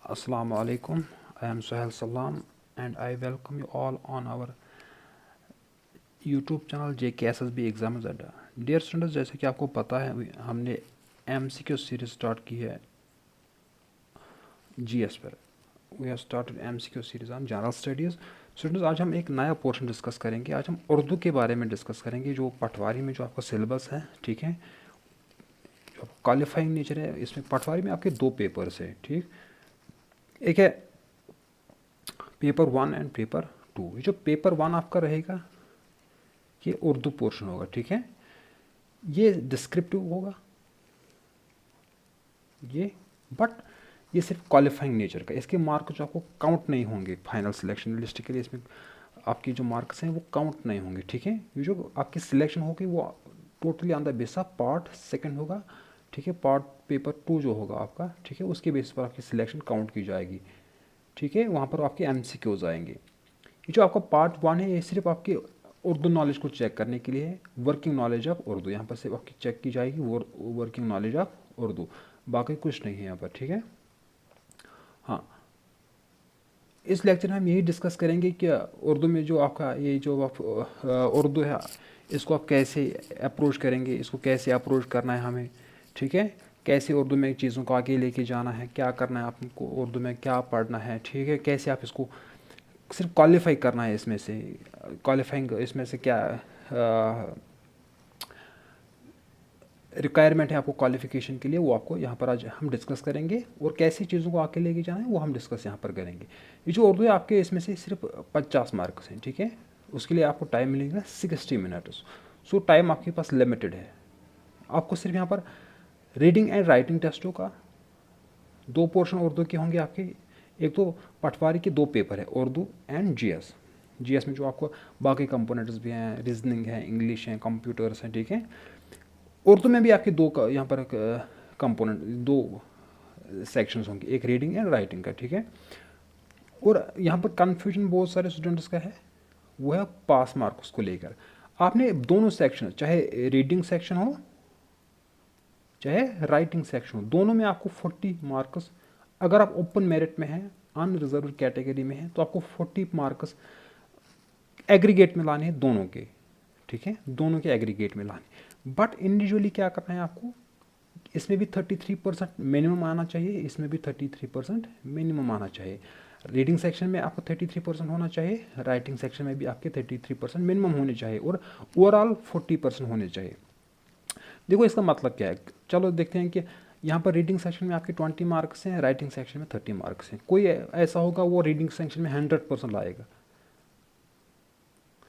Assalamu alaikum. I am Suhail Salam and I welcome you all on our YouTube channel JKSSB exams अड्डा। Dear students, जैसे कि आपको पता है हमने MCQ सीरीज स्टार्ट की है GS पर। We have started MCQ series on general studies. Students, आज हम एक नया पोर्शन डिस्कस करेंगे। आज हम उर्दू के बारे में डिस्कस करेंगे, जो पटवारी में जो आपका सिलेबस है, ठीक है, जो क्वालिफाइंग नेचर है। इसमें पटवारी में आपके दो पेपर्स हैं, ठीक। एक है पेपर 1 एंड पेपर 2। जो पेपर 1 आपका रहेगा ये उर्दू पोर्शन होगा, ठीक है। ये डिस्क्रिप्टिव होगा ये, बट ये सिर्फ क्वालिफाइंग नेचर का। इसके मार्क जो आपको काउंट नहीं होंगे फाइनल सिलेक्शन लिस्ट के लिए। इसमें आपकी जो मार्क्स हैं वो काउंट नहीं होंगे, ठीक है। ये जो आपकी सिलेक्शन होगी वो totally on the base of part second होगा, ठीक है। पार्ट पेपर 2 जो होगा आपका, ठीक है, उसके बेस पर आपकी सिलेक्शन काउंट की जाएगी, ठीक है। वहाँ पर आपके MCQs आएंगे। ये जो आपका पार्ट 1 है ये सिर्फ आपकी उर्दू नॉलेज को चेक करने के लिए है, वर्किंग नॉलेज ऑफ उर्दू। यहाँ पर सिर्फ आपकी चेक की जाएगी वर्किंग नॉलेज ऑफ उर्दू, बाकी कुछ नहीं है यहाँ पर, ठीक है। हाँ, इस लेक्चर में हम यही डिस्कस करेंगे कि उर्दू में जो आपका ये जो आप उर्दू है इसको आप कैसे अप्रोच करेंगे, इसको कैसे अप्रोच करना है हमें, ठीक है। कैसे उर्दू में चीज़ों को आगे लेके जाना है, क्या करना है आपको, उर्दू में क्या पढ़ना है, ठीक है। कैसे आप इसको सिर्फ क्वालिफाई करना है, इसमें से क्वालिफाइंग, इसमें से क्या रिक्वायरमेंट है आपको क्वालिफिकेशन के लिए, वो आपको यहाँ पर आज हम डिस्कस करेंगे। और कैसी चीज़ों को आगे लेके जाना है वो हम डिस्कस यहाँ पर करेंगे। ये जो उर्दू है आपके, इसमें से सिर्फ 50 मार्क्स हैं, ठीक है। उसके लिए आपको टाइम मिलेगा 60 मिनट्स। सो टाइम आपके पास लिमिटेड है। आपको सिर्फ यहाँ पर रीडिंग एंड राइटिंग टेस्टों का 2 पोर्शन उर्दू के होंगे आपके। एक तो पटवारी के 2 पेपर है, उर्दू एंड GS में जो आपको बाकी कंपोनेंट्स भी हैं, रीजनिंग है, इंग्लिश है, कंप्यूटर्स हैं, ठीक है। उर्दू में भी आपके 2 यहाँ पर कंपोनेंट 2 सेक्शंस होंगे, एक रीडिंग एंड राइटिंग का, ठीक है। और यहाँ पर कन्फ्यूजन बहुत सारे स्टूडेंट्स का है, वो है पास मार्क्स को लेकर। आपने दोनों सेक्शन, चाहे रीडिंग सेक्शन हो चाहे राइटिंग सेक्शन हो, दोनों में आपको 40 मार्क्स, अगर आप ओपन मेरिट में हैं, अनरिजर्व कैटेगरी में हैं, तो आपको 40 मार्क्स एग्रीगेट में लाने हैं दोनों के, ठीक है, दोनों के एग्रीगेट में लाने। बट इंडिविजुअली क्या करना है आपको, इसमें भी 33% मिनिमम आना चाहिए, इसमें भी 33% मिनिमम आना चाहिए। रीडिंग सेक्शन में आपको 33% होना चाहिए, राइटिंग सेक्शन में भी आपके 33% मिनिमम होने चाहिए, और ओवरऑल 40% होने चाहिए। देखो इसका मतलब क्या है, चलो देखते हैं कि यहाँ पर रीडिंग सेक्शन में आपके 20 मार्क्स हैं, राइटिंग सेक्शन में 30 मार्क्स हैं। कोई ऐसा होगा वो रीडिंग सेक्शन में 100% लाएगा,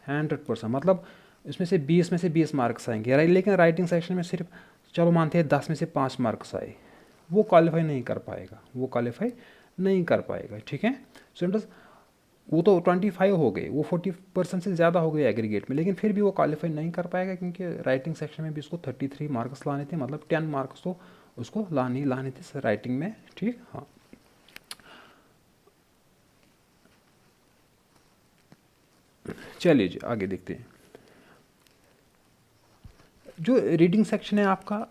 100%, मतलब इसमें से 20 में से 20 मार्क्स आएंगे। लेकिन राइटिंग सेक्शन में सिर्फ चलो मानते हैं 10 में से 5 मार्क्स आए, वो क्वालिफाई नहीं कर पाएगा, वो क्वालिफाई नहीं कर पाएगा, ठीक है। स्टूडेंट्स, वो तो 25 हो गए, वो 40% से ज़्यादा हो गए एग्रीगेट में, लेकिन फिर भी वो क्वालिफाई नहीं कर पाएगा, क्योंकि राइटिंग सेक्शन में भी उसको 33 मार्क्स लाने थे, मतलब 10 मार्क्स तो उसको लाने थे राइटिंग में, ठीक। हाँ, चलिए जी आगे देखते हैं। जो रीडिंग सेक्शन है आपका,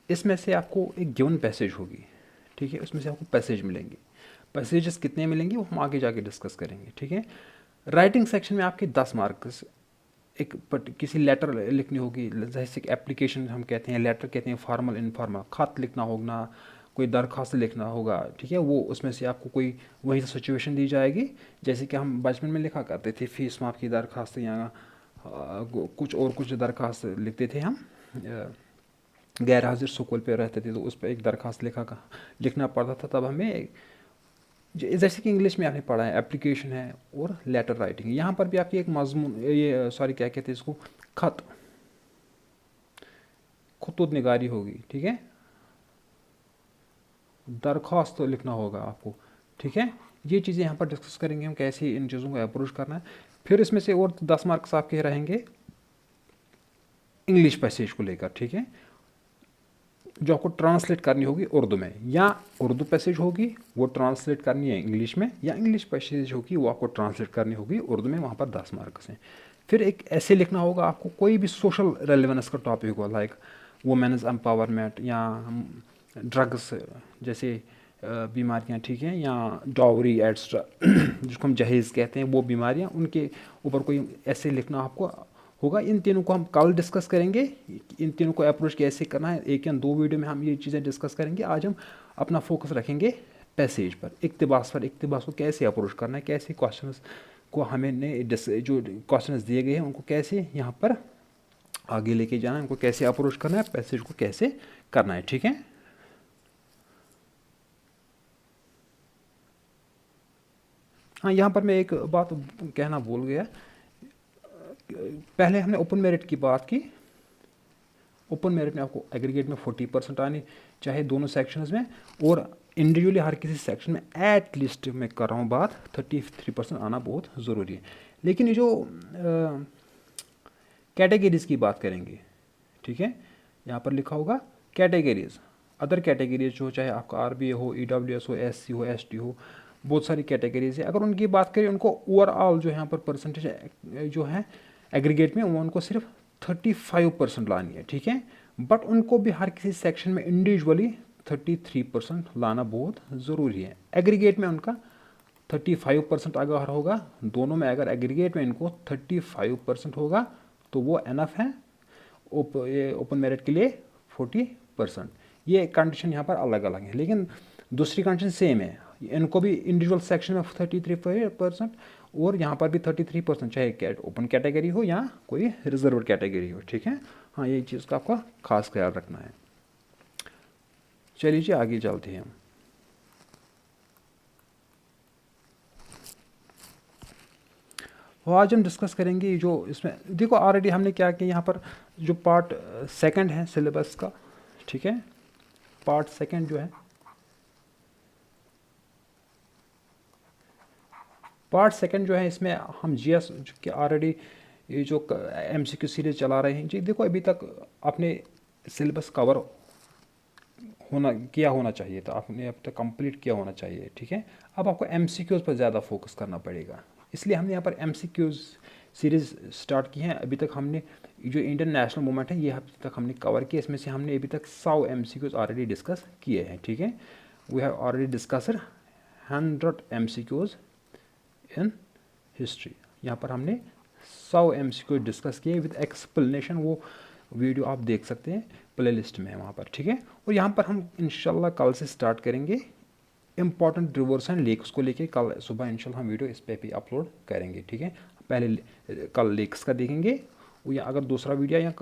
इसमें से आपको एक गिवन पैसेज होगी, ठीक है, उसमें से आपको पैसेज मिलेंगे। पैसेजेस कितने मिलेंगे वो हम आगे जाके डिस्कस करेंगे, ठीक है। राइटिंग सेक्शन में आपके 10 मार्क्स, एक किसी लेटर लिखनी होगी, जैसे कि एप्लीकेशन हम कहते हैं, लेटर कहते हैं, फॉर्मल इनफॉर्मल, खत लिखना होगा, कोई दरख्वास्त लिखना होगा, ठीक है। वो उसमें से आपको कोई वही सिचुएशन दी जाएगी, जैसे कि हम बचपन में लिखा करते थे, फीस माफ़ की दरख्वास्त, या कुछ दरख्वास्त लिखते थे हम, गैर हाजिर स्कूल पे रहते थे तो उस पर एक दरख्वास्त लिखना पड़ता था। तब हमें जैसे कि इंग्लिश में आपने पढ़ा है, एप्लीकेशन है और लेटर राइटिंग। यहाँ पर भी आपकी एक मजमून, ये सॉरी क्या कहते हैं इसको, खुतूत निगारी होगी, ठीक है, दरख्वास्त तो लिखना होगा आपको, ठीक है। ये चीज़ें यहाँ पर डिस्कस करेंगे हम, कैसे इन चीज़ों को अप्रोच करना है। फिर इसमें से और 10 मार्क्स आपके रहेंगे इंग्लिश पैसेज को लेकर, ठीक है, जो आपको ट्रांसलेट करनी होगी उर्दू में, या उर्दू पैसेज होगी वो ट्रांसलेट करनी है इंग्लिश में, या इंग्लिश पैसेज होगी वो आपको ट्रांसलेट करनी होगी उर्दू में, वहाँ पर 10 मार्क्स हैं। फिर एक ऐसे लिखना होगा आपको, कोई भी सोशल रेलिवेंस का टॉपिक हो, लाइक वुमेन्स एम्पावरमेंट, या ड्रग्स, जैसे बीमारियां, ठीक है, या डाउरी एट्सट्रा जिसको हम जहेज़ कहते हैं, वो बीमारियां, उनके ऊपर कोई ऐसे लिखना आपको होगा। इन तीनों को हम कल डिस्कस करेंगे, इन तीनों को अप्रोच कैसे करना है, एक या दो वीडियो में हम ये चीज़ें डिस्कस करेंगे। आज हम अपना फोकस रखेंगे पैसेज पर, इक्तिबास पर। इक्तिबास को कैसे अप्रोच करना है, कैसे क्वेश्चंस को हमें जो क्वेश्चंस दिए गए हैं उनको कैसे यहाँ पर आगे लेके जाना है, उनको कैसे अप्रोच करना है, पैसेज को कैसे करना है, ठीक है। हाँ, यहाँ पर मैं एक बात कहना भूल गया। पहले हमने ओपन मेरिट की बात की। ओपन मेरिट में आपको एग्रीगेट में 40% आनी चाहिए दोनों सेक्शंस में, और इंडिविजुअली हर किसी सेक्शन में एट लिस्ट में कर रहा हूँ बात 33% आना बहुत ज़रूरी है। लेकिन ये जो कैटेगरीज़ की बात करेंगे, ठीक है, यहाँ पर लिखा होगा कैटेगरीज़, अदर कैटेगरीज जो चाहे आपका आरबीए हो, ईडब्ल्यूएस हो, एससी हो, एसटी हो, बहुत सारी कैटेगरीज है। अगर उनकी बात करें, उनको ओवरऑल जो यहाँ पर परसेंटेज जो है एग्रीगेट में, वो उनको सिर्फ 35% लानी है, ठीक है। बट उनको भी हर किसी सेक्शन में इंडिविजुअली 33% लाना बहुत ज़रूरी है। एग्रीगेट में उनका 35% अगर होगा, दोनों में अगर एग्रीगेट में इनको 35% होगा तो वो एनफ है। ये ओपन मेरिट के लिए 40%। ये कंडीशन यहाँ पर अलग अलग है, लेकिन दूसरी कंडीशन सेम है। इनको भी इंडिविजुअल सेक्शन में 33% और यहाँ पर भी 33%, चाहे ओपन कैटेगरी हो या कोई रिजर्व कैटेगरी हो, ठीक है। हाँ, ये चीज़ का आपका खास ख्याल रखना है। चलिए जी, आगे चलते हैं हम। और आज हम डिस्कस करेंगे जो इसमें देखो, ऑलरेडी हमने क्या किया, यहाँ पर जो पार्ट सेकंड है सिलेबस का, ठीक है, पार्ट सेकंड जो है, पार्ट सेकंड जो है, इसमें हम जीएस के ऑलरेडी ये जो एमसीक्यू सीरीज चला रहे हैं जी। देखो, अभी तक आपने सिलेबस कवर होना चाहिए था, आपने अब तक कंप्लीट किया होना चाहिए, ठीक है। अब आपको एमसीक्यूज़ पर ज़्यादा फोकस करना पड़ेगा, इसलिए हमने यहाँ पर एमसीक्यूज़ सीरीज़ स्टार्ट की है। अभी तक हमने जो इंडियन नेशनल मूवमेंट है, ये अभी तक हमने कवर किया। इसमें से हमने अभी तक 100 एमसीक्यूज़ ऑलरेडी डिस्कस किए हैं, ठीक है। We have already discussed 100 MCQs in history. यहाँ पर हमने 100 एमसीक्यू डिस्कस किए विद एक्सप्लेनेशन। वो वीडियो आप देख सकते हैं, प्लेलिस्ट में है वहाँ पर, ठीक है। और यहाँ पर हम इंशाल्लाह कल से स्टार्ट करेंगे इंपॉर्टेंट रिवर्स एंड लेक्स को लेके। कल सुबह इंशाल्लाह हम वीडियो इस पे भी अपलोड करेंगे, ठीक है। पहले कल लेक्स का देखेंगे, या अगर दूसरा वीडियो या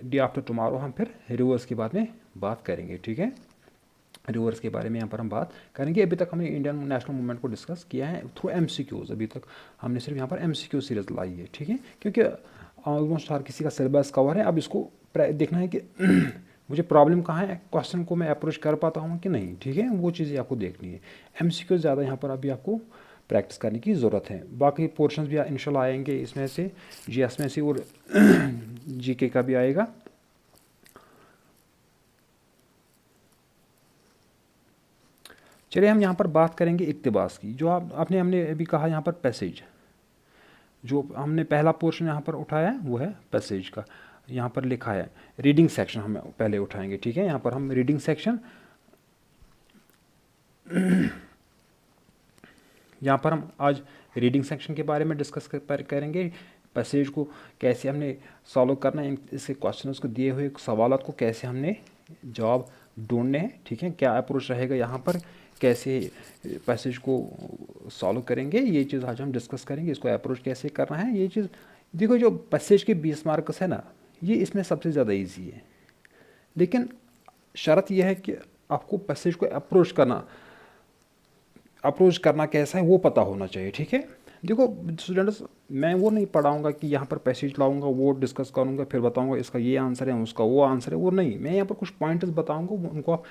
डे आफ्टर टुमारो हम फिर रिवर्स के बारे में बात करेंगे, ठीक है। रिवर्स के बारे में यहाँ पर हम बात करेंगे। अभी तक हमने इंडियन नेशनल मूवमेंट को डिस्कस किया है थ्रू एमसीक्यूज़। अभी तक हमने सिर्फ यहाँ पर एमसीक्यू सीरीज लाई है, ठीक है, क्योंकि ऑलमोस्ट हर किसी का सिलेबस कवर है। अब इसको देखना है कि मुझे प्रॉब्लम कहाँ है, क्वेश्चन को मैं अप्रोच कर पाता हूँ कि नहीं, ठीक है, वो चीज़ें आपको देखनी है। एमसीक्यू ज़्यादा यहाँ पर अभी आपको प्रैक्टिस करने की ज़रूरत है। बाकी पोर्शंस भी इंशाल्लाह आएंगे इसमें से, जीएस में से, और जीके का भी आएगा। चलिए, हम यहाँ पर बात करेंगे इक्तिबास की। जो हमने अभी कहा यहाँ पर पैसेज, जो हमने पहला पोर्शन यहाँ पर उठाया है वो है पैसेज का। यहाँ पर लिखा है रीडिंग सेक्शन हम पहले उठाएंगे, ठीक है। यहाँ पर हम रीडिंग सेक्शन, यहाँ पर हम आज रीडिंग सेक्शन के बारे में डिस्कस करेंगे। पैसेज को कैसे हमने सॉल्व करना है, इसके क्वेश्चंस को दिए हुए सवालों को कैसे हमने जवाब ढूंढने हैं, ठीक है। क्या अप्रोच रहेगा यहाँ पर, कैसे पैसेज को सॉल्व करेंगे, ये चीज़ आज हम डिस्कस करेंगे। इसको अप्रोच कैसे करना है, ये चीज़ देखो। जो पैसेज के 20 मार्क्स है ना, ये इसमें सबसे ज़्यादा इजी है, लेकिन शर्त यह है कि आपको पैसेज को अप्रोच करना कैसा है वो पता होना चाहिए, ठीक है। देखो स्टूडेंट्स, मैं वो नहीं पढ़ाऊंगा कि यहाँ पर पैसेज लाऊंगा, वो डिस्कस करूँगा, फिर बताऊँगा इसका ये आंसर है, उसका वो आंसर है, वो नहीं। मैं यहाँ पर कुछ पॉइंट्स बताऊँगा, उनको आप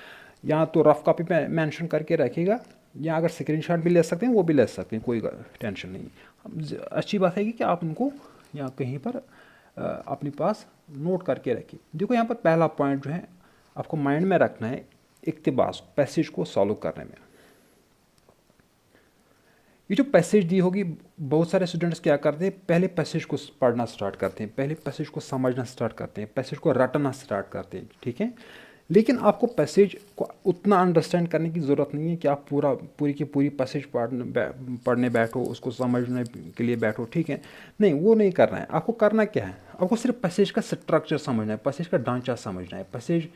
या तो रफ कॉपी पे मेंशन करके रखिएगा, या अगर स्क्रीनशॉट भी ले सकते हैं वो भी ले सकते हैं, कोई टेंशन नहीं। अच्छी बात है कि आप उनको या कहीं पर अपने पास नोट करके रखिए। देखो, यहाँ पर पहला पॉइंट जो है आपको माइंड में रखना है, इक्तिबास पैसेज को सॉल्व करने में। ये जो पैसेज दी होगी, बहुत सारे स्टूडेंट्स क्या करते हैं, पहले पैसेज को पढ़ना स्टार्ट करते हैं, पहले पैसेज को समझना स्टार्ट करते हैं, पैसेज को रटना स्टार्ट करते हैं, ठीक है। लेकिन आपको पैसेज को उतना अंडरस्टैंड करने की ज़रूरत नहीं है कि आप पूरी की पूरी पैसेज पढ़ने बैठो, उसको समझने के लिए बैठो, ठीक है। नहीं, वो नहीं करना है। आपको करना क्या है, आपको सिर्फ पैसेज का स्ट्रक्चर समझना है, पैसेज का ढांचा समझना है, पैसेज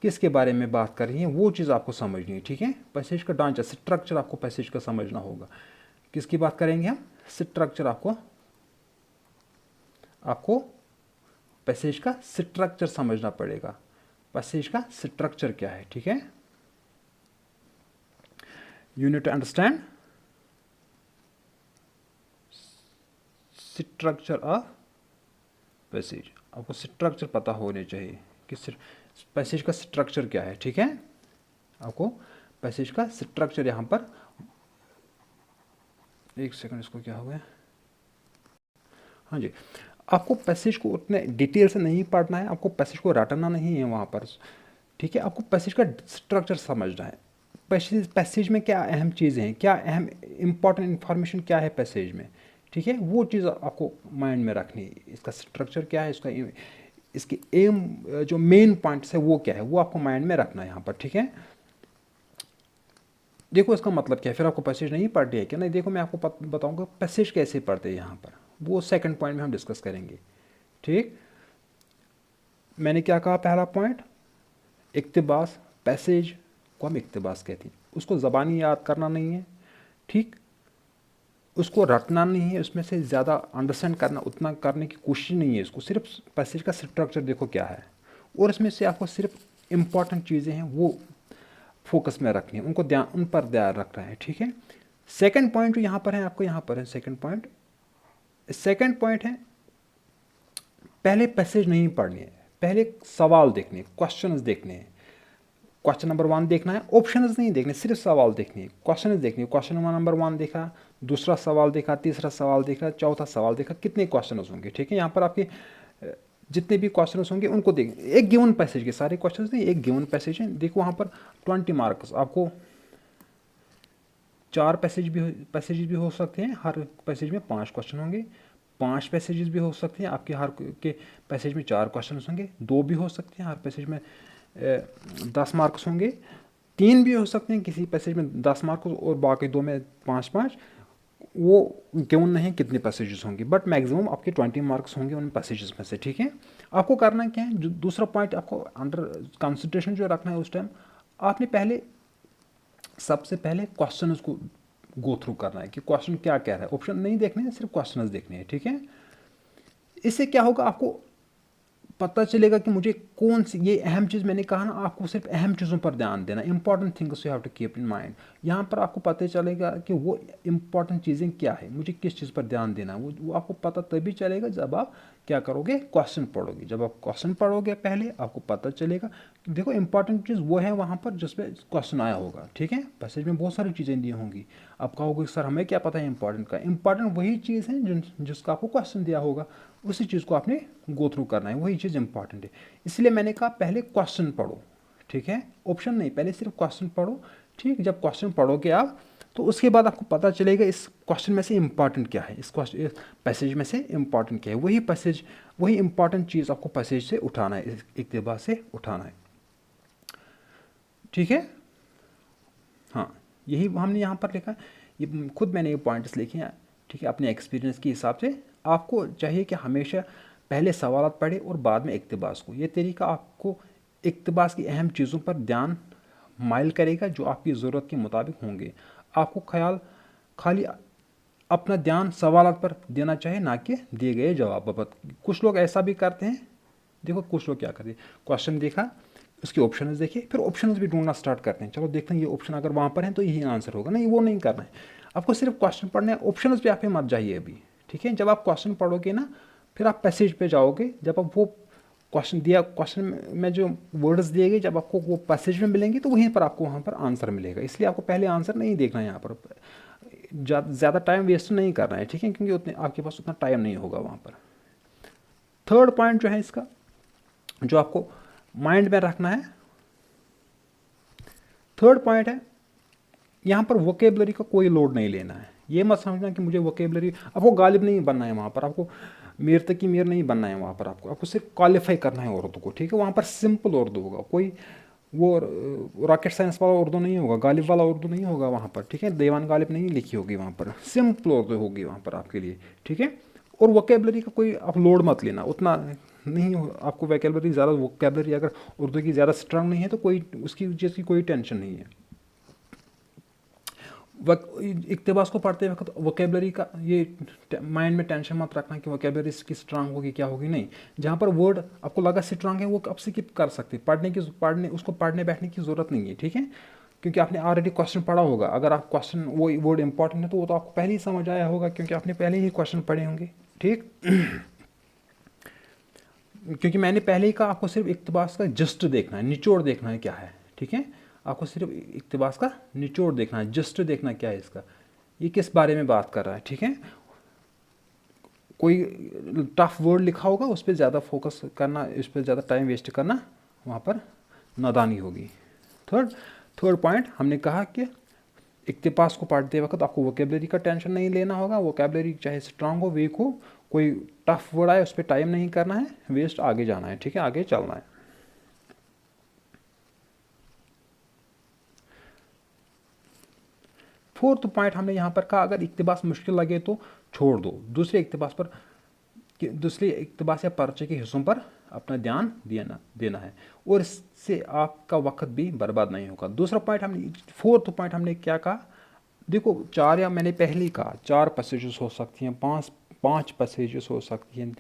किसके बारे में बात कर रही है वो चीज़ आपको समझनी है, ठीक है। पैसेज का ढांचा, स्ट्रक्चर आपको पैसेज का समझना होगा। किसकी बात करेंगे हम, स्ट्रक्चर। आपको पैसेज का स्ट्रक्चर समझना पड़ेगा। पैसेज का स्ट्रक्चर क्या है, ठीक है। You need to understand structure of passage. आपको स्ट्रक्चर पता होने चाहिए कि पैसेज का स्ट्रक्चर क्या है, ठीक है। आपको पैसेज का स्ट्रक्चर यहाँ पर, एक सेकंड, इसको क्या हुआ है, हाँ जी। आपको पैसेज को उतने डिटेल से नहीं पढ़ना है, आपको पैसेज को रटना नहीं है वहाँ पर, ठीक है। आपको पैसेज का स्ट्रक्चर समझना है। पैसेज में क्या अहम चीज़ें हैं, क्या अहम इंपॉर्टेंट इन्फॉर्मेशन क्या है पैसेज में, ठीक है। वो चीज़ आपको माइंड में रखनी है। इसका स्ट्रक्चर क्या है, इसकी एम, जो मेन पॉइंट्स है वो क्या है, वो आपको माइंड में रखना है यहाँ पर, ठीक है। देखो इसका मतलब क्या है, फिर आपको पैसेज नहीं पढ़नी है क्या, नहीं। देखो मैं आपको बताऊंगा पैसेज कैसे पढ़ते हैं यहाँ पर, वो सेकंड पॉइंट में हम डिस्कस करेंगे, ठीक। मैंने क्या कहा, पहला पॉइंट इक्तिबास। पैसेज को हम इक्तिबास कहते हैं, उसको ज़बानी याद करना नहीं है, ठीक। उसको रटना नहीं है, उसमें से ज़्यादा अंडरस्टैंड करना उतना करने की कोशिश नहीं है। इसको सिर्फ पैसेज का स्ट्रक्चर देखो क्या है, और इसमें से आपको सिर्फ इम्पॉर्टेंट चीज़ें हैं वो फोकस में रखनी है, उन पर ध्यान रखना है, ठीक है। सेकंड पॉइंट जो यहाँ पर है, आपको यहाँ पर है सेकंड पॉइंट है, पहले पैसेज नहीं पढ़नी है, पहले सवाल देखने, क्वेश्चंस देखने हैं। क्वेश्चन नंबर 1 देखना है, ऑप्शंस नहीं देखने, सिर्फ सवाल देखने हैं, क्वेश्चन देखने। क्वेश्चन नंबर 1 देखा, दूसरा सवाल देखा, तीसरा सवाल देखा, चौथा सवाल देखा, कितने क्वेश्चन होंगे, ठीक है। यहाँ पर आपके जितने भी क्वेश्चन होंगे उनको देख, एक गिवन पैसेज के सारे क्वेश्चन नहीं, एक गिवन पैसेज है। देखो वहाँ पर 20 मार्क्स, आपको 4 पैसेज भी हो सकते हैं, हर पैसेज में 5 क्वेश्चन होंगे। 5 पैसेजेस भी हो सकते हैं आपके, हर के पैसेज में 4 क्वेश्चन होंगे। 2 भी हो सकते हैं, हर पैसेज में 10 मार्क्स होंगे। 3 भी हो सकते हैं, किसी पैसेज में 10 मार्क्स और बाकी 2 में 5-5। वो गिवन नहीं कितने पैसेजेस होंगे, बट मैक्सिमम आपके 20 मार्क्स होंगे उन पैसेजेस में से, ठीक है। आपको करना क्या है, जो दूसरा पॉइंट आपको अंडर कंसिडरेशन जो रखना है उस टाइम, आपने सबसे पहले क्वेश्चन को गो थ्रू करना है कि क्वेश्चन क्या कह रहा है। ऑप्शन नहीं देखने हैं, सिर्फ क्वेश्चन देखने हैं, ठीक है। इससे क्या होगा, आपको पता चलेगा कि मुझे कौन सी, ये अहम चीज़ मैंने कहा ना, आपको सिर्फ अहम चीज़ों पर ध्यान देना, important things you have to keep in mind. यहाँ पर आपको पता चलेगा कि वो इंपॉर्टेंट चीज़ें क्या है, मुझे किस चीज़ पर ध्यान देना है। वो आपको पता तभी चलेगा जब आप क्या करोगे, क्वेश्चन पढ़ोगे। जब आप क्वेश्चन पढ़ोगे पहले, आपको पता चलेगा। देखो इंपॉर्टेंट चीज़ वो है वहाँ पर जिस पर क्वेश्चन आया होगा, ठीक है। पैसेज में बहुत सारी चीज़ें दी होंगी, आप कहोगे सर हमें क्या पता है इंपॉर्टेंट का। इंपॉर्टेंट वही चीज़ है जिसका आपको क्वेश्चन दिया होगा, उसी चीज़ को आपने गो थ्रू करना है, वही चीज़ इंपॉर्टेंट है। इसलिए मैंने कहा पहले क्वेश्चन पढ़ो, ठीक है। ऑप्शन नहीं, पहले सिर्फ क्वेश्चन पढ़ो, ठीक। जब क्वेश्चन पढ़ोगे आप, तो उसके बाद आपको पता चलेगा इस क्वेश्चन में से इंपॉर्टेंट क्या है, इस पैसेज में से इंपॉर्टेंट क्या है। वही इंपॉर्टेंट चीज़ आपको पैसेज से उठाना है, इक्तिबास से उठाना है, ठीक है। हाँ, यही हमने यहाँ पर लिखा है, ये खुद मैंने ये पॉइंट्स लिखे हैं, ठीक है। अपने एक्सपीरियंस के हिसाब से आपको चाहिए कि हमेशा पहले सवालात पढ़े और बाद में इक्तिबास को। ये तरीका आपको इक्तिबास की अहम चीज़ों पर ध्यान माइल करेगा जो आपकी ज़रूरत के मुताबिक होंगे। आपको खाली अपना ध्यान सवालात पर देना चाहिए, ना कि दिए गए जवाब पर। कुछ लोग ऐसा भी करते हैं, देखो कुछ लोग क्या करते हैं, क्वेश्चन देखा, उसके ऑप्शंस देखे, फिर ऑप्शंस भी ढूंढना स्टार्ट करते हैं। चलो देखते हैं ये ऑप्शन अगर वहाँ पर है तो यही आंसर होगा। नहीं, वो नहीं करना है, आपको सिर्फ क्वेश्चन पढ़ना है, ऑप्शंस पे आप मत जाइए अभी, ठीक है। जब आप क्वेश्चन पढ़ोगे ना, फिर आप पैसेज पे जाओगे, जब आप वो क्वेश्चन में जो वर्ड्स दिए गए, जब आपको वो पैसेज में मिलेंगे तो वहीं पर आपको वहाँ पर आंसर मिलेगा। इसलिए आपको पहले आंसर नहीं देखना है, यहाँ पर ज़्यादा टाइम वेस्ट नहीं करना है, ठीक है, क्योंकि उतने आपके पास उतना टाइम नहीं होगा वहाँ पर। थर्ड पॉइंट जो है इसका, जो आपको माइंड में रखना है, थर्ड पॉइंट है, यहाँ पर वोकेबलरी का कोई लोड नहीं लेना है। ये मत समझना कि मुझे वोकेबलरी, आपको गालिब नहीं बनना है वहाँ पर, आपको मीर तक की मीर नहीं बनना है वहाँ पर, आपको सिर्फ क्वालिफाई करना है उर्दू को, ठीक है। वहाँ पर सिंपल उर्दू होगा, कोई वो रॉकेट साइंस वाला उर्दू नहीं होगा, गालिब वाला उर्दू नहीं होगा वहाँ पर, ठीक है, देवान गालिब नहीं लिखी होगी वहाँ पर, सिंपल उर्दू होगी वहाँ पर आपके लिए, ठीक है। और वोकेबलरी का कोई आप लोड मत लेना, उतना नहीं हो आपको वोकेबलरी ज़्यादा, वोकेबलरी अगर उर्दू की ज़्यादा स्ट्रांग नहीं है तो कोई उसकी चीज़ की कोई टेंशन नहीं है। इक्तबास को पढ़ते वक्त वोकेबलरी का ये माइंड में टेंशन मत रखना कि वोकेबलरी इसकी स्ट्रांग होगी क्या होगी, नहीं। जहाँ पर वर्ड आपको लगा स्ट्रांग है वो आप स्किप कर सकते, पढ़ने उसको पढ़ने बैठने की ज़रूरत नहीं है, ठीक है, क्योंकि आपने ऑलरेडी क्वेश्चन पढ़ा होगा। अगर आप क्वेश्चन वो वर्ड इंपॉर्टेंट है तो वो तो आपको पहले ही समझ आया होगा, क्योंकि आपने पहले ही क्वेश्चन पढ़े होंगे, ठीक। क्योंकि मैंने पहले ही कहा आपको सिर्फ इक्तबास का जस्ट देखना है, निचोड़ देखना है क्या है, ठीक है। आपको सिर्फ इक्तबास का निचोड़ देखना है, जस्ट देखना क्या है इसका, ये किस बारे में बात कर रहा है, ठीक है। कोई टफ वर्ड लिखा होगा उस पर ज़्यादा फोकस करना, इस पर ज़्यादा टाइम वेस्ट करना वहाँ पर नादानी होगी। थर्ड पॉइंट हमने कहा कि इक्तबास को पढ़ते वक्त आपको वोकेबलरी का टेंशन नहीं लेना होगा। वोकेबलरी चाहे स्ट्रांग हो वीक हो, कोई टफ वर्ड आए उस पर टाइम नहीं करना है वेस्ट, आगे जाना है, ठीक है, आगे चलना है। फोर्थ पॉइंट हमने यहाँ पर कहा अगर इक्तबास मुश्किल लगे तो छोड़ दो, दूसरे इक्तबास या पर्चे के हिस्सों पर अपना ध्यान देना है, और इससे आपका वक्त भी बर्बाद नहीं होगा। फोर्थ पॉइंट हमने क्या कहा, देखो चार, या मैंने पहले ही कहा 4 पैसेजेस हो सकती हैं, पाँच पैसेजेस हो सकती हैं,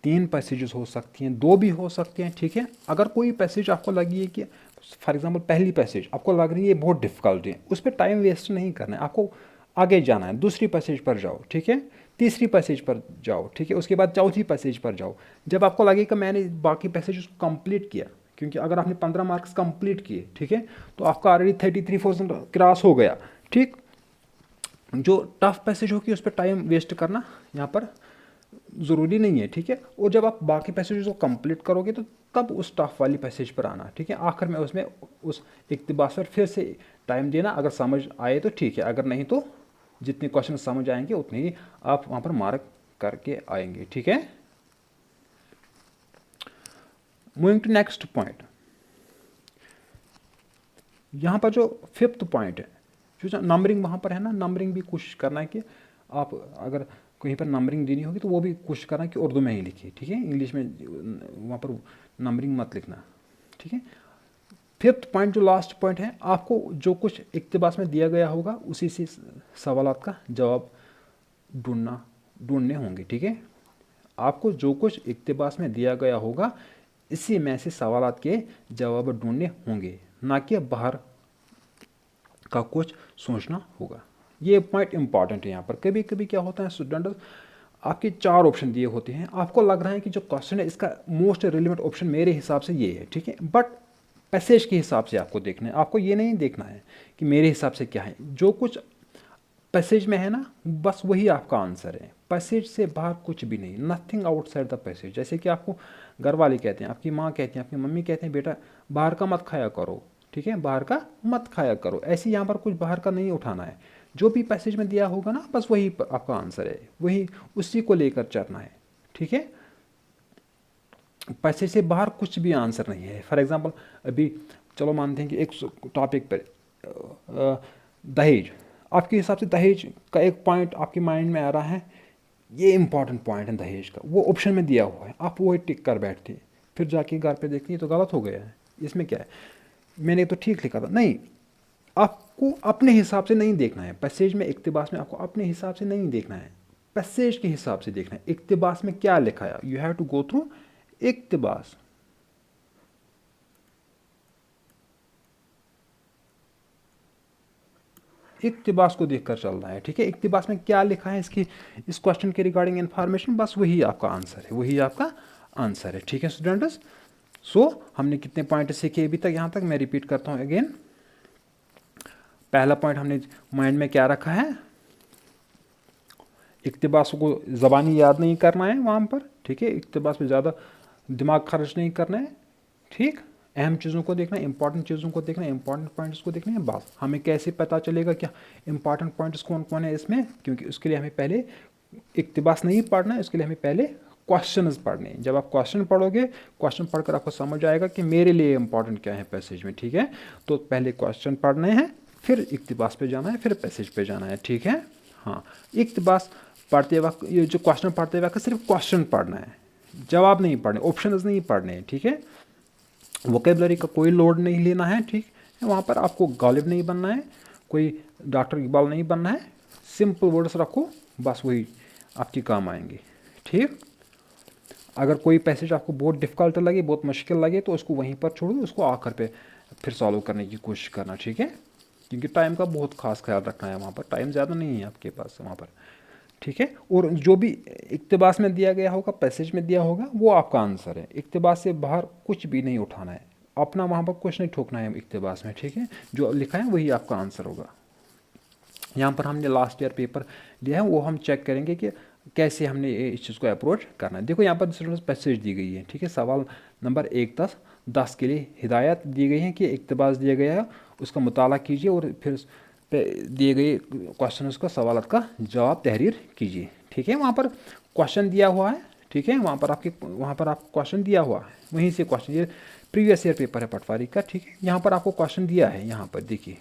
3 पैसेजेस हो सकती हैं, 2 भी हो सकते हैं, ठीक है। अगर कोई पैसेज आपको लगी है कि फॉर एग्जांपल पहली पैसेज आपको लग रही है बहुत डिफिकल्ट है, उस पर टाइम वेस्ट नहीं करना है, आपको आगे जाना है, दूसरी पैसेज पर जाओ, ठीक है, तीसरी पैसेज पर जाओ, ठीक है, उसके बाद चौथी पैसेज पर जाओ। जब आपको लगे कि मैंने बाकी पैसेज को कंप्लीट किया, क्योंकि अगर आपने 15 मार्क्स कंप्लीट किए, ठीक है, तो आपका ऑलरेडी 33% क्रॉस हो गया, ठीक। जो टफ पैसेज होगी उस पर टाइम वेस्ट करना यहाँ पर ज़रूरी नहीं है, ठीक है। और जब आप बाकी पैसेज को कंप्लीट करोगे तो तब उस टफ वाली पैसेज पर आना, ठीक है, आखिर में उसमें उस इक्तबास पर फिर से टाइम देना, अगर समझ आए तो ठीक है, अगर नहीं तो जितने क्वेश्चन समझ आएंगे उतने ही आप वहाँ पर मार्क करके आएंगे, ठीक है। मूविंग टू नेक्स्ट पॉइंट, यहाँ पर जो 5th पॉइंट है, जो नंबरिंग वहाँ पर है ना, नंबरिंग भी कोशिश करना है कि आप अगर कहीं पर नंबरिंग देनी होगी तो वो भी कोशिश करना कि उर्दू में ही लिखिए, ठीक है, इंग्लिश में वहाँ पर नंबरिंग मत लिखना, ठीक है। 5th पॉइंट जो लास्ट पॉइंट है, आपको जो कुछ इक्तबास में दिया गया होगा उसी से सवालात का जवाब ढूंढने होंगे, ठीक है। आपको जो कुछ इक्तबास में दिया गया होगा इसी में से सवालात के जवाब ढूंढने होंगे, ना कि बाहर का कुछ सोचना होगा। ये पॉइंट इंपॉर्टेंट है यहाँ पर। कभी कभी क्या होता है स्टूडेंट, आपके 4 ऑप्शन दिए होते हैं, आपको लग रहा है कि जो क्वेश्चन है इसका मोस्ट रिलेवेंट ऑप्शन मेरे हिसाब से ये है, ठीक है, बट पैसेज के हिसाब से आपको देखना है, आपको ये नहीं देखना है कि मेरे हिसाब से क्या है, जो कुछ पैसेज में है ना बस वही आपका आंसर है, पैसेज से बाहर कुछ भी नहीं, नथिंग आउटसाइड द पैसेज। जैसे कि आपको घर वाले कहते हैं, आपकी माँ कहती हैं, आपकी मम्मी कहते हैं बेटा बाहर का मत खाया करो, ठीक है, बाहर का मत खाया करो, ऐसे यहाँ पर कुछ बाहर का नहीं उठाना है, जो भी पैसेज में दिया होगा ना बस वही आपका आंसर है, वही उसी को लेकर चलना है, ठीक है। पैसेज से बाहर कुछ भी आंसर नहीं है। फॉर एग्जांपल अभी चलो मानते हैं कि एक टॉपिक पर दहेज, आपके हिसाब से दहेज का एक पॉइंट आपके माइंड में आ रहा है, ये इंपॉर्टेंट पॉइंट है दहेज का, वो ऑप्शन में दिया हुआ है, आप वो टिक कर बैठते, फिर जाके घर पे देखती है तो गलत हो गया है, इसमें क्या है, मैंने तो ठीक लिखा था, नहीं, आपको अपने हिसाब से नहीं देखना है पैसेज में, इक्तबास में आपको अपने हिसाब से नहीं देखना है, पैसेज के हिसाब से देखना है, इक्तबास में क्या लिखा है, you have to go through इक्तबास। इक्तबास को देखकर चलना है, ठीक है, इक्तबास में क्या लिखा है इसकी, इस क्वेश्चन के रिगार्डिंग इन्फॉर्मेशन, बस वही आपका आंसर है, वही आपका आंसर है, ठीक है स्टूडेंट्स। सो हमने कितने पॉइंट सीखे अभी तक, यहाँ तक मैं रिपीट करता हूँ अगेन। पहला पॉइंट हमने माइंड में क्या रखा है, इक्तबास को ज़बानी याद नहीं करना है वहाँ पर, ठीक है, इक्तबास में ज़्यादा दिमाग खर्च नहीं करना है, ठीक, अहम चीज़ों को देखना है, इंपॉर्टेंट चीज़ों को देखना है, इंपॉर्टेंट पॉइंट्स को देखना है, बस। हमें कैसे पता चलेगा क्या इंपॉर्टेंट पॉइंट्स कौन कौन है इसमें, क्योंकि उसके लिए हमें पहले इक्तबास नहीं पढ़ना है, उसके लिए हमें पहले क्वेश्चंस पढ़ने हैं। जब आप क्वेश्चन पढ़ोगे, क्वेश्चन पढ़कर आपको समझ आएगा कि मेरे लिए इंपॉर्टेंट क्या है पैसेज में, ठीक है। तो पहले क्वेश्चन पढ़ने हैं, फिर इक्तिबास पे जाना है, फिर पैसेज पे जाना है, ठीक है। हाँ, इक्तिबास पढ़ते वक्त, ये जो क्वेश्चन पढ़ते वक्त सिर्फ क्वेश्चन पढ़ना है, जवाब नहीं पढ़ने, ऑप्शंस नहीं पढ़ने हैं, ठीक है। वोकेबलरी का कोई लोड नहीं लेना है, ठीक है। वहाँ पर आपको गालिब नहीं बनना है, कोई डॉक्टर इकबाल नहीं बनना है। सिंपल वर्ड्स रखो, बस वही आपके काम आएंगे, ठीक। अगर कोई पैसेज आपको बहुत डिफ़िकल्ट लगे, बहुत मुश्किल लगे, तो उसको वहीं पर छोड़ो, उसको आखिर पे फिर सॉल्व करने की कोशिश करना, ठीक है। क्योंकि टाइम का बहुत खास ख्याल रखना है, वहाँ पर टाइम ज़्यादा नहीं है आपके पास वहाँ पर, ठीक है। और जो भी इक्तिबास में दिया गया होगा, पैसेज में दिया होगा, वो आपका आंसर है। इक्तिबास से बाहर कुछ भी नहीं उठाना है, अपना वहाँ पर कुछ नहीं ठोकना है इक्तिबास में, ठीक है। जो लिखा है वही आपका आंसर होगा। यहाँ पर हमने लास्ट ईयर पेपर लिया है, वो हम चेक करेंगे कि कैसे हमने इस चीज़ को अप्रोच करना है। देखो यहाँ पर स्टूडेंट्स पैसेज दी गई है, ठीक है। सवाल नंबर 1-10 के लिए हिदायत दी गई है कि इक्तिबास दिया गया है, उसका मुताला कीजिए और फिर उस पे दिए गए क्वेश्चन का सवालत का जवाब तहरीर कीजिए, ठीक है। वहाँ पर क्वेश्चन दिया हुआ है, ठीक है। वहाँ पर आपको क्वेश्चन दिया हुआ है, वहीं से क्वेश्चन, ये प्रीवियस ईयर पेपर है पटवारी का, ठीक है। यहाँ पर आपको क्वेश्चन दिया है, यहाँ पर देखिए,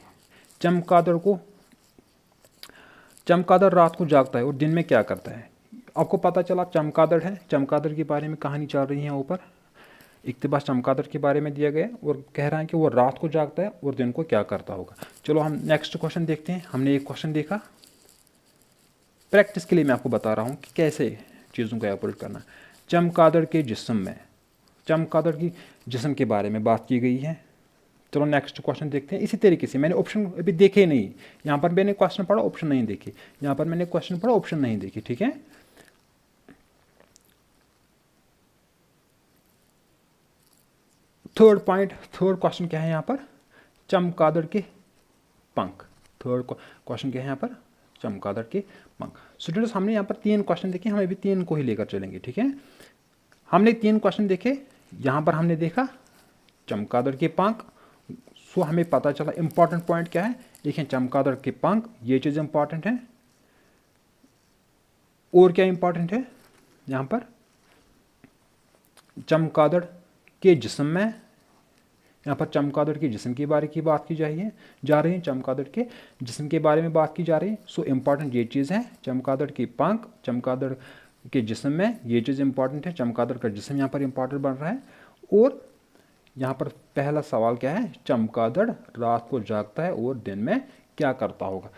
चमगादड़ रात को जागता है और दिन में क्या करता है। आपको पता चला चमगादड़ है, चमगादड़ के बारे में कहानी चल रही है ऊपर, इक्तिबास चमगादड़ के बारे में दिया गया और कह रहा है कि वो रात को जागता है और दिन को क्या करता होगा। चलो हम नेक्स्ट क्वेश्चन देखते हैं। हमने एक क्वेश्चन देखा, प्रैक्टिस के लिए मैं आपको बता रहा हूँ कि कैसे चीज़ों को एप्रोच करना है। चमगादड़ के जिस्म में, चमगादड़ की जिस्म के बारे में बात की गई है। चलो नेक्स्ट क्वेश्चन देखते हैं। इसी तरीके से मैंने ऑप्शन अभी देखे नहीं, यहाँ पर मैंने क्वेश्चन पढ़ा, ऑप्शन नहीं देखे, यहाँ पर मैंने क्वेश्चन पढ़ा, ऑप्शन नहीं देखे, ठीक है। थर्ड क्वेश्चन क्या है यहाँ पर, चमगादड़ के पंख। थर्ड क्वेश्चन क्या है यहाँ पर, चमगादड़ के पंख। स्टूडेंट्स हमने यहाँ पर 3 क्वेश्चन देखे, हम अभी 3 को ही लेकर चलेंगे, ठीक है। हमने 3 क्वेश्चन देखे, यहाँ पर हमने देखा चमगादड़ के पंख। सो हमें पता चला इंपॉर्टेंट पॉइंट क्या है, देखें चमगादड़ के पंख, ये चीज़ इंपॉर्टेंट है। और क्या इंपॉर्टेंट है यहाँ पर, चमगादड़ के जिस्म में, यहाँ पर चमगादड़ के जिस्म के बारे की बात की जा रही है, चमगादड़ के जिस्म के बारे में बात की जा रही है। सो इम्पॉर्टेंट ये चीज़ है, चमगादड़ के पंख, चमगादड़ के जिस्म में, ये चीज़ इंपॉर्टेंट है। चमगादड़ का जिस्म यहाँ पर इंपॉर्टेंट बन रहा है। और यहाँ पर पहला सवाल क्या है, चमगादड़ रात को जागता है और दिन में क्या करता होगा।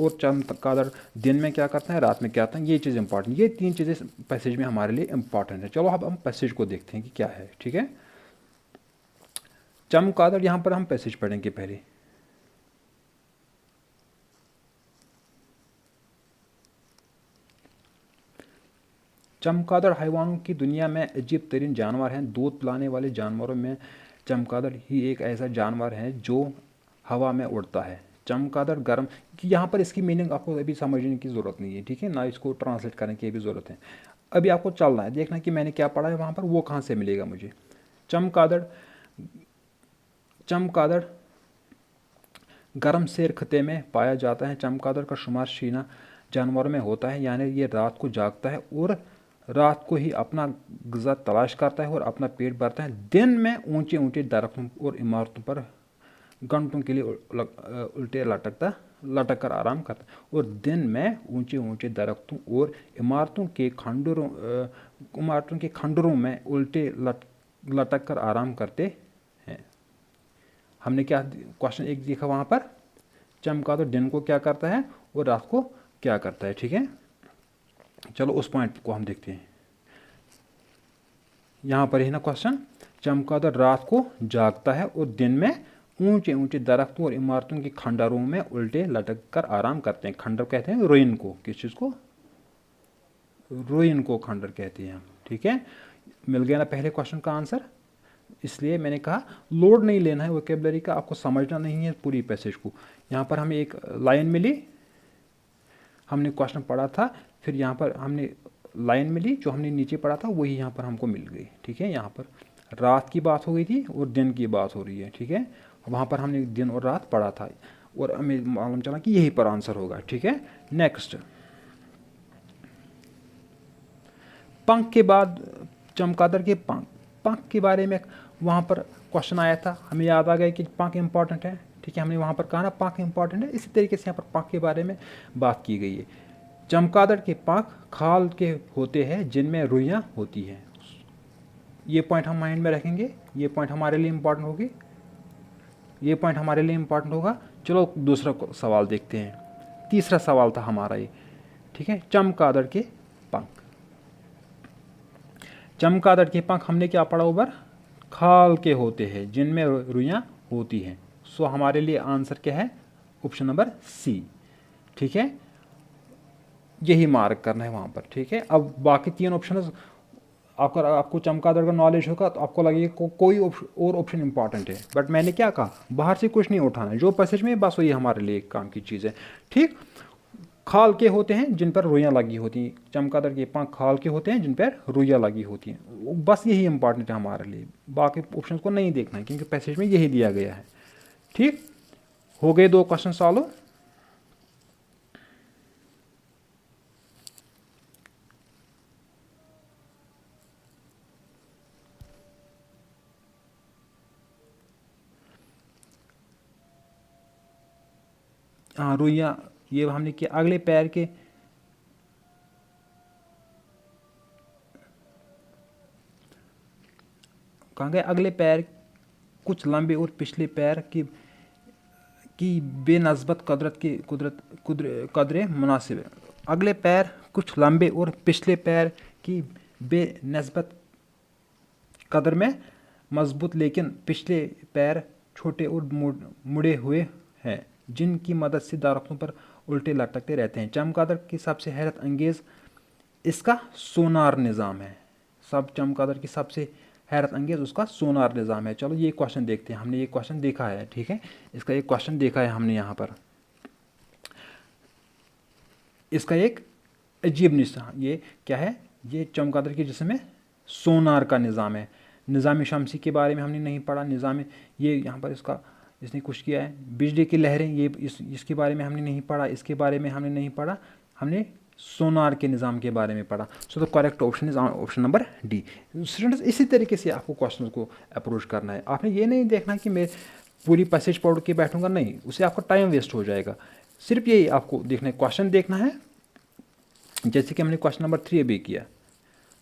और चमगादड़ दिन में क्या करता है, रात में क्या करता है, ये चीज़ इंपॉर्टेंट, ये 3 चीज़ें पैसेज में हमारे लिए इंपॉर्टेंट है। चलो अब हम पैसेज को देखते हैं कि क्या है, ठीक है। चमगादड़, यहाँ पर हम पैसेज पढ़ेंगे पहले। चमगादड़ हैवानों की दुनिया में अजीब तरीन जानवर हैं। दूध पिलाने वाले जानवरों में चमगादड़ ही एक ऐसा जानवर है जो हवा में उड़ता है। चमगादड़ गर्म, कि यहाँ पर इसकी मीनिंग आपको अभी समझने की ज़रूरत नहीं है, ठीक है ना, इसको ट्रांसलेट करने की भी ज़रूरत है। अभी आपको चलना है, देखना कि मैंने क्या पढ़ा है वहाँ पर, वो कहाँ से मिलेगा मुझे। चमगादड़ गर्म सेर खत्ते में पाया जाता है। चमगादड़ का शुमार शीना जानवरों में होता है, यानी ये रात को जागता है और रात को ही अपना ग़िज़ा तलाश करता है और अपना पेट भरता है। दिन में ऊंचे ऊंचे दरख्तों और इमारतों पर घंटों के लिए उल्टे लटक कर आराम करता है। और दिन में ऊंचे ऊंचे दरख्तों और इमारतों के खंडरों में उल्टे लटक कर आराम करते हैं। हमने क्या क्वेश्चन 1 देखा वहाँ पर, चमगादड़ दिन को क्या करता है और रात को क्या करता है, ठीक है। चलो उस पॉइंट को हम देखते हैं। यहाँ पर ही ना क्वेश्चन, चमगादड़ रात को जागता है और दिन में ऊंचे ऊंचे दरख्तों और इमारतों के खंडरों में उल्टे लटक कर आराम करते हैं। खंडर कहते हैं रुइन को, किस चीज़ को, रुइन को खंडर कहते हैं हम, ठीक है। मिल गया ना पहले क्वेश्चन का आंसर। इसलिए मैंने कहा लोड नहीं लेना है वोकेबलरी का, आपको समझना नहीं है पूरी पैसेज को। यहाँ पर हमें एक लाइन मिली, हमने क्वेश्चन पढ़ा था, फिर यहाँ पर हमने लाइन मिली, जो हमने नीचे पढ़ा था वही यहाँ पर हमको मिल गई, ठीक है। यहाँ पर रात की बात हो गई थी और दिन की बात हो रही है, ठीक है। वहाँ पर हमने दिन और रात पढ़ा था और हमें मालूम चला कि यही पर आंसर होगा, ठीक है। नेक्स्ट, पंख के बाद चमगादड़ के पंख, पंख के बारे में वहाँ पर क्वेश्चन आया था, हमें याद आ गया कि पंख इंपॉर्टेंट है, ठीक है, हमने वहाँ पर कहा ना पंख इंपॉर्टेंट है। इसी तरीके से यहाँ पर पंख के बारे में बात की गई है। चमगादड़ के पंख खाल के होते हैं जिनमें रुइयाँ होती हैं। ये पॉइंट हम माइंड में रखेंगे, ये पॉइंट हमारे लिए इम्पॉर्टेंट होगी, ये पॉइंट हमारे लिए इम्पॉर्टेंट होगा। चलो दूसरा सवाल देखते हैं, तीसरा सवाल था हमारा ये, ठीक है। चमगादड़ के पंख, चमगादड़ के पंख हमने क्या पढ़ा ऊपर, खाल के होते हैं जिनमें रुइयाँ होती हैं। सो हमारे लिए आंसर क्या है, ऑप्शन नंबर सी, ठीक है, यही मार्क करना है वहाँ पर, ठीक है। अब बाकी तीन ऑप्शन आपको चमगादड़ का नॉलेज होगा तो आपको लगेगा कोई और ऑप्शन इंपॉर्टेंट है, बट मैंने क्या कहा, बाहर से कुछ नहीं उठाना, जो पैसेज में बस वही हमारे लिए काम की चीज़ है, ठीक। खाल के होते हैं जिन पर रुइयाँ लगी होती हैं, चमगादड़ के पंख खाल के होते हैं जिन पर रुइयाँ लगी होती हैं, बस यही इंपॉर्टेंट है हमारे लिए, बाकी ऑप्शन को नहीं देखना है क्योंकि पैसेज में यही दिया गया है, ठीक। हो गए 2 क्वेश्चन सॉल्व। हाँ रुइयाँ ये हमने किया। अगले पैर के कहाँ गए, अगले पैर कुछ लंबे और पिछले पैर की बेनस्बत कदरे मुनासिब है। अगले पैर कुछ लंबे और पिछले पैर की बेनस्बत कदर में मजबूत, लेकिन पिछले पैर छोटे और मुड़े हुए हैं जिनकी मदद से दरख्तों पर उल्टे लटकते रहते हैं। चमगादड़ की सबसे हैरत अंगेज़ इसका सोनार निज़ाम है। चमगादड़ की सबसे हैरत अंगेज़ उसका सोनार निज़ाम है। चलो ये क्वेश्चन देखते हैं, हमने ये क्वेश्चन देखा है, ठीक है, इसका एक क्वेश्चन देखा है हमने यहाँ पर। इसका एक अजीब निशान, ये क्या है, ये चमगादड़ के जिस्म में सोनार का निज़ाम है। निज़ाम शमसी के बारे में हमने नहीं पढ़ा, निज़ाम ये यहाँ पर इसने कुछ किया है। बिजली की लहरें, ये इसके बारे में हमने नहीं पढ़ा, इसके बारे में हमने नहीं पढ़ा, हमने सोनार के निज़ाम के बारे में पढ़ा। So the correct option is option number D. Students इसी तरीके से आपको क्वेश्चन को अप्रोच करना है। आपने ये नहीं देखना कि मैं पूरी पैसेज पढ़ के बैठूंगा, नहीं, उससे आपका टाइम वेस्ट हो जाएगा। सिर्फ यही आपको देखना है, क्वेश्चन देखना है। जैसे कि हमने क्वेश्चन नंबर 3 अभी किया,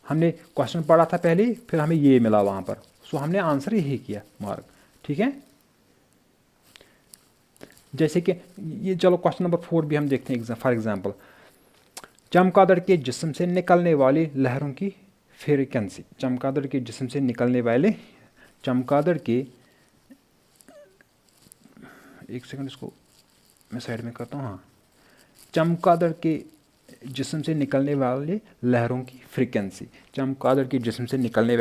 हमने क्वेश्चन पढ़ा था पहले, फिर हमें ये मिला वहाँ पर, सो हमने आंसर यही किया मार्क, ठीक है। जैसे कि ये, चलो क्वेश्चन नंबर 4 भी हम देखते हैं। फॉर एग्जांपल, चमगादड़ के जिस्म से निकलने वाली लहरों की फ्रीक्वेंसी। चमगादड़ के जिस्म से निकलने वाले, चमगादड़ के, एक सेकंड इसको मैं साइड में करता हूँ, हाँ, चमगादड़ के जिस्म से निकलने वाले लहरों की फ्रीक्वेंसी, चमगादड़ के जिस्म से निकलने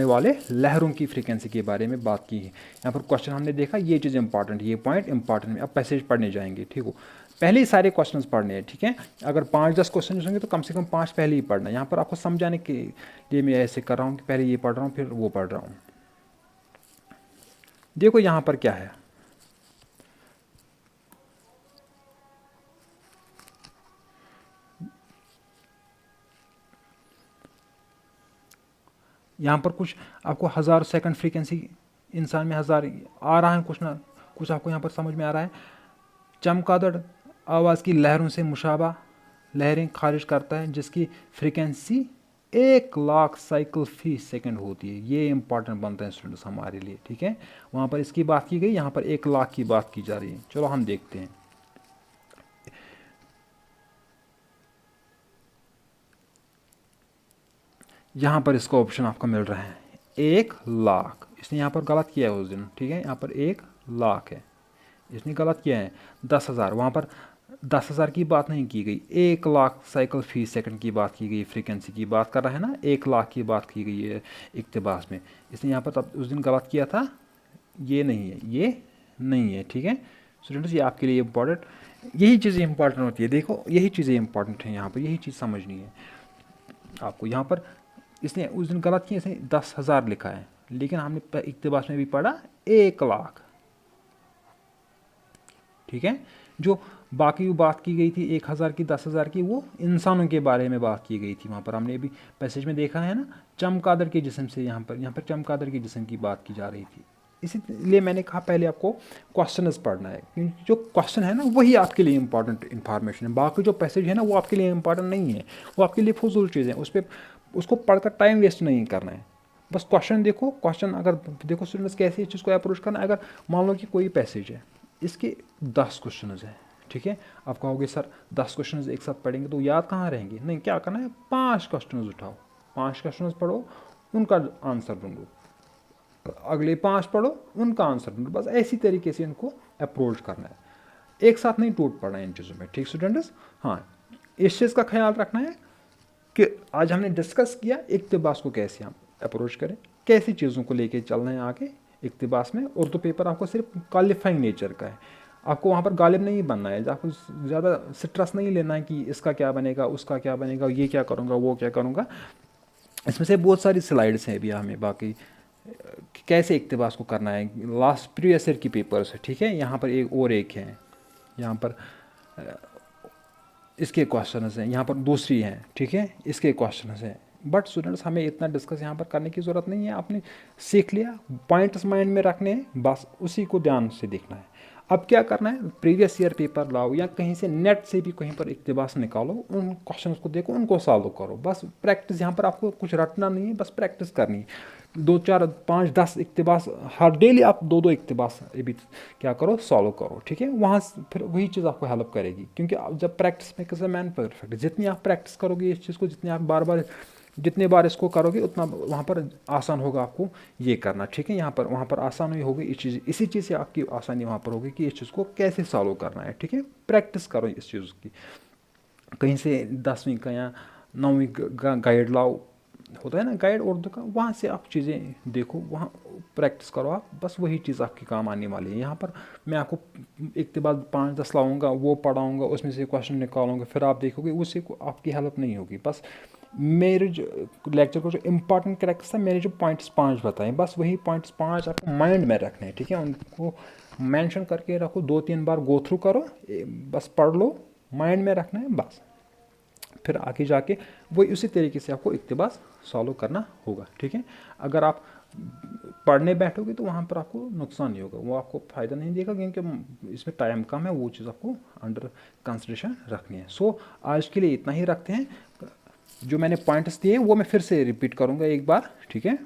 वाले लहरों की फ्रीक्वेंसी के बारे में बात की है। यहाँ पर क्वेश्चन हमने देखा, ये चीज़ इंपॉर्टेंट, ये पॉइंट इंपॉर्टेंट है। अब पैसेज पढ़ने जाएंगे, ठीक हो, पहले ही सारे क्वेश्चंस पढ़ने हैं, ठीक है। अगर 5-10 क्वेश्चन होंगे तो कम से कम 5 पहले ही पढ़ना है। यहाँ पर आपको समझाने के लिए मैं ऐसे कर रहा हूँ कि पहले ये पढ़ रहा हूँ फिर वो पढ़ रहा हूँ। देखो यहाँ पर क्या है, यहाँ पर कुछ आपको 1000 सेकंड फ्रीक्वेंसी इंसान में 1000 आ रहा है, कुछ ना कुछ आपको यहाँ पर समझ में आ रहा है। चमगादड़ आवाज़ की लहरों से मुशाबा लहरें खारिज करता है जिसकी फ्रीक्वेंसी 1,00,000 साइकिल फी सेकंड होती है। ये इंपॉर्टेंट बनता है स्टूडेंट्स हमारे लिए, ठीक है। वहाँ पर इसकी बात की गई, यहाँ पर 1,00,000 की बात की जा रही है। चलो हम देखते हैं। यहाँ पर इसका ऑप्शन आपको मिल रहा है 1,00,000। इसने यहाँ पर गलत किया है उस दिन, ठीक है, यहाँ पर 1,00,000 है, इसने गलत किया है। 10,000, वहाँ पर 10,000 की बात नहीं की गई, 1,00,000 साइकिल फी सेकंड की बात की गई। फ्रीक्वेंसी की बात कर रहा है ना, 1,00,000 की बात की गई है इक्तबास में। इसने यहाँ पर तब उस दिन गलत किया था, ये नहीं है, ये नहीं है, ठीक है स्टूडेंट्स। ये आपके लिए इम्पॉर्टेंट, यही चीज़ें इंपॉर्टेंट होती है। देखो यही चीज़ें इंपॉर्टेंट हैं यहाँ पर, यही चीज़ समझनी है आपको। यहाँ पर इसने उस दिन गलत किया, इसने 10,000 लिखा है, लेकिन हमने इक्तबास में भी पढ़ा 1,00,000। ठीक है। जो बाकी बात की गई थी 1,000 की 10,000 की, वो इंसानों के बारे में बात की गई थी वहाँ पर। हमने अभी पैसेज में देखा है ना, चमगादड़ के जिस्म से यहाँ पर चमगादड़ के जिस्म की बात की जा रही थी। इसीलिए मैंने कहा पहले आपको क्वेश्चंस पढ़ना है, क्योंकि जो क्वेश्चन है ना वही आपके लिए इंपॉर्टेंट इन्फॉर्मेशन है। बाकी जो पैसेज है ना वो आपके लिए इंपॉर्टेंट नहीं है, वो आपके लिए फजूल चीज़ें हैं। उसको पढ़कर टाइम वेस्ट नहीं करना है। बस क्वेश्चन देखो, क्वेश्चन अगर देखो स्टूडेंट्स कैसे इस चीज़ को अप्रोच करना है। अगर मान लो कि कोई पैसेज है, इसके 10 क्वेश्चन हैं, ठीक है। आप कहोगे सर 10 क्वेश्चन एक साथ पढ़ेंगे तो याद कहाँ रहेंगे? नहीं, क्या करना है, 5 क्वेश्चन उठाओ, 5 क्वेश्चन पढ़ो, उनका आंसर ढूंढो, अगले 5 पढ़ो, उनका आंसर ढूंढो। बस ऐसी तरीके से इनको अप्रोच करना है, एक साथ नहीं टूट पड़ना है इन चीज़ों में, ठीक स्टूडेंट्स। हाँ, इस चीज़ का ख्याल रखना है कि आज हमने डिस्कस किया इक्तिबास को कैसे हम अप्रोच करें, कैसी चीज़ों को लेके चलना है आगे इक्तिबास में। उर्दू पेपर आपको सिर्फ क्वालिफाइंग नेचर का है, आपको वहाँ पर गालिब नहीं बनना है, आपको ज़्यादा स्ट्रेस नहीं लेना है कि इसका क्या बनेगा, उसका क्या बनेगा, ये क्या करूँगा, वो क्या करूँगा। इसमें से बहुत सारी स्लाइड्स हैं अभी हमें बाकी कैसे इक्तिबास को करना है, लास्ट प्रीवियस ईयर की पेपर्स है, ठीक है। यहाँ पर एक है, यहाँ पर इसके क्वेश्चन हैं, यहाँ पर दूसरी हैं, ठीक है, इसके क्वेश्चन हैं। बट स्टूडेंट्स हमें इतना डिस्कस यहाँ पर करने की ज़रूरत नहीं है, आपने सीख लिया, पॉइंट्स माइंड में रखने हैं, बस उसी को ध्यान से देखना है। अब क्या करना है, प्रीवियस ईयर पेपर लाओ या कहीं से नेट से भी कहीं पर इक्तिबास निकालो, उन क्वेश्चंस को देखो, उनको सॉल्व करो। बस प्रैक्टिस, यहाँ पर आपको कुछ रटना नहीं है, बस प्रैक्टिस करनी है। 2 4 5 10 इक्तिबास हर डेली आप 2 इक्तिबास भी क्या करो, सॉल्व करो, ठीक है। वहाँ फिर वही चीज़ आपको हेल्प करेगी, क्योंकि आप जब प्रैक्टिस में कैसे मैन परफेक्ट, जितनी आप प्रैक्टिस करोगे इस चीज़ को, जितनी आप जितने बार इसको करोगे उतना वहाँ पर आसान होगा आपको ये करना, ठीक है। यहाँ पर वहाँ पर आसानी होगी इसी चीज़ से आपकी आसानी वहाँ पर होगी कि इस चीज़ को कैसे सॉल्व करना है, ठीक है। प्रैक्टिस करो इस चीज़ की, कहीं से 10वीं का या 9वीं का गाइड लाओ, होता है ना गाइड उर्दू का, वहाँ से आप चीज़ें देखो, वहाँ प्रैक्टिस करो आप, बस वही चीज़ आपके काम आने वाली है। यहाँ पर मैं आपको एक के बाद 5-10 लाऊंगा, वो पढ़ाऊंगा, उसमें से क्वेश्चन निकालूंगा, फिर आप देखोगे उससे आपकी हेल्प नहीं होगी। बस मेरे जो लेक्चर को जो इंपॉर्टेंट करेक्ट था, मैंने जो पॉइंट्स 5 बताए, बस वही पॉइंट्स 5 आपको माइंड में रखने हैं, ठीक है। उनको मेंशन करके रखो, 2-3 बार गो थ्रू करो, बस पढ़ लो, माइंड में रखना है बस। फिर आगे जाके वही उसी तरीके से आपको इक्तिबास सॉल्व करना होगा, ठीक है। अगर आप पढ़ने बैठोगे तो वहाँ पर आपको नुकसान नहीं होगा, वो आपको फ़ायदा नहीं देगा, क्योंकि इसमें टाइम कम है, वो चीज़ आपको अंडर कंसिडरेशन रखनी है। सो आज के लिए इतना ही रखते हैं। जो मैंने पॉइंट्स दिए वो मैं फिर से रिपीट करूँगा एक बार, ठीक है।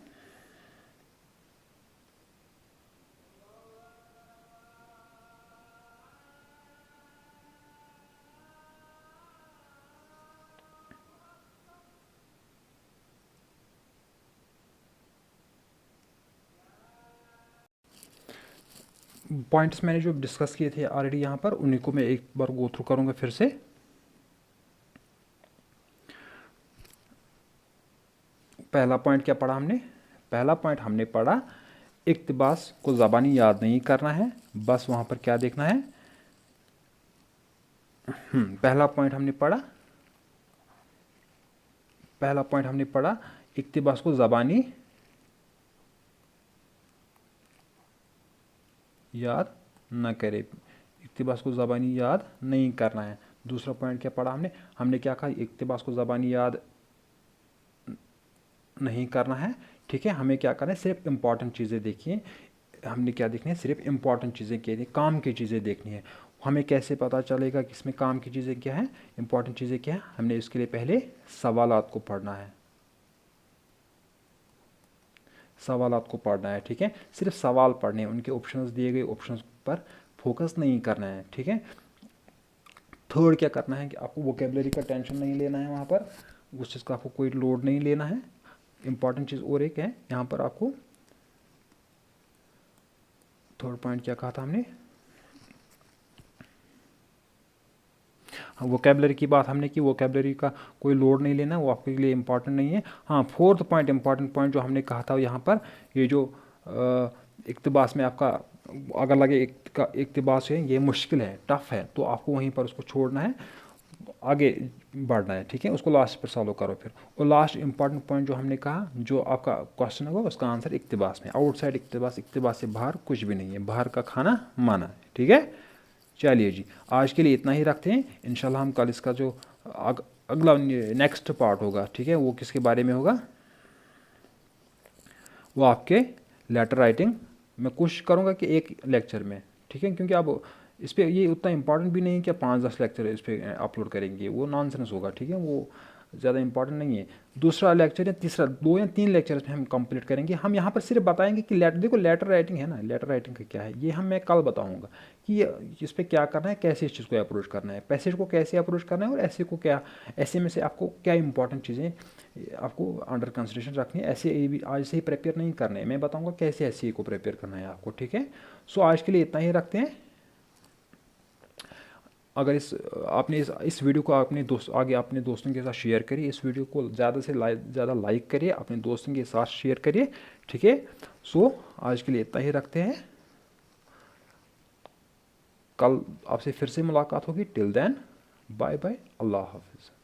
पॉइंट्स मैंने जो डिस्कस किए थे ऑलरेडी यहाँ पर, उन्हीं को मैं एक बार गो थ्रू करूँगा फिर से। पहला पॉइंट क्या पढ़ा हमने? पहला पॉइंट हमने पढ़ा इक्तिबास को ज़बानी याद नहीं करना है, बस वहाँ पर क्या देखना है। पहला पॉइंट हमने पढ़ा इक्तिबास को ज़बानी याद न करे, इक्तिबास को ज़बानी याद नहीं करना है। दूसरा पॉइंट क्या पढ़ा हमने क्या कहा, इक्तिबास को ज़बानी याद नहीं करना है, ठीक है। हमें क्या करना है, सिर्फ इंपॉर्टेंट चीज़ें देखिए। हमने क्या देखनी है, सिर्फ इंपॉर्टेंट चीज़ें क्या, काम की चीज़ें देखनी है। हमें कैसे पता चलेगा कि इसमें काम की चीज़ें क्या हैं, इंपॉर्टेंट चीज़ें क्या हैं? हमने इसके लिए पहले सवालात को पढ़ना है, सवालात को पढ़ना है, ठीक है। सिर्फ सवाल पढ़ने हैं, उनके ऑप्शंस दिए गए ऑप्शंस पर फोकस नहीं करना है, ठीक है। थर्ड क्या करना है कि आपको वोकेबलरी का टेंशन नहीं लेना है, वहाँ पर उस चीज़ का आपको कोई लोड नहीं लेना है। इंपॉर्टेंट चीज़ और एक है यहाँ पर, आपको थर्ड पॉइंट क्या कहा था हमने, हाँ वोकेबलरी की बात हमने की, वोकेबलरी का कोई लोड नहीं लेना, वो आपके लिए इंपॉर्टेंट नहीं है। हाँ फोर्थ पॉइंट, इंपॉर्टेंट पॉइंट जो हमने कहा था यहाँ पर, ये जो इक्तिबास में आपका अगर लगे इक्तिबास है ये मुश्किल है, टफ है, तो आपको वहीं पर उसको छोड़ना है, आगे बढ़ना है, ठीक है। उसको लास्ट पर सॉल्व करो फिर। और लास्ट इंपॉर्टेंट पॉइंट जो हमने कहा, जो आपका क्वेश्चन होगा उसका आंसर इक्तिबास में, आउटसाइड इक्तिबास से बाहर कुछ भी नहीं है, बाहर का खाना माना है, ठीक है। चलिए जी, आज के लिए इतना ही रखते हैं। इंशाल्लाह हम कल इसका जो अगला नेक्स्ट पार्ट होगा, ठीक है, वो किसके बारे में होगा, वो आपके लेटर राइटिंग। मैं कोशिश करूँगा कि एक लेक्चर में, ठीक है, क्योंकि अब इस पर ये उतना इंपॉर्टेंट भी नहीं है कि आप 5-10 लेक्चर इस पर अपलोड करेंगे, वो नॉनसेंस होगा, ठीक है, वो ज़्यादा इंपॉर्टेंट नहीं है। दूसरा लेक्चर या तीसरा 2 या 3 लेक्चर इसमें हम कंप्लीट करेंगे। हम यहाँ पर सिर्फ बताएंगे कि देखो लेटर राइटिंग है ना, लेटर राइटिंग का क्या है ये मैं कल बताऊँगा कि ये इस पर क्या करना है, कैसे इस चीज़ को अप्रोच करना है, पैसेज को कैसे अप्रोच करना है, और ऐसे को क्या, ऐसे में से आपको क्या इंपॉर्टेंट चीज़ें आपको अंडर कंसिडरेशन रखनी है। ऐसे ए भी आज से ही प्रिपेयर नहीं करने, मैं बताऊँगा कैसे ऐसे को प्रिपेयर करना है आपको, ठीक है। सो आज के लिए इतना ही रखते हैं। अगर आपने इस वीडियो को आगे अपने दोस्तों के साथ शेयर करिए, इस वीडियो को ज़्यादा से ज़्यादा लाइक करिए, अपने दोस्तों के साथ शेयर करिए, ठीक है। सो आज के लिए इतना ही रखते हैं, कल आपसे फिर से मुलाकात होगी। टिल देन बाय बाय, अल्लाह हाफिज़।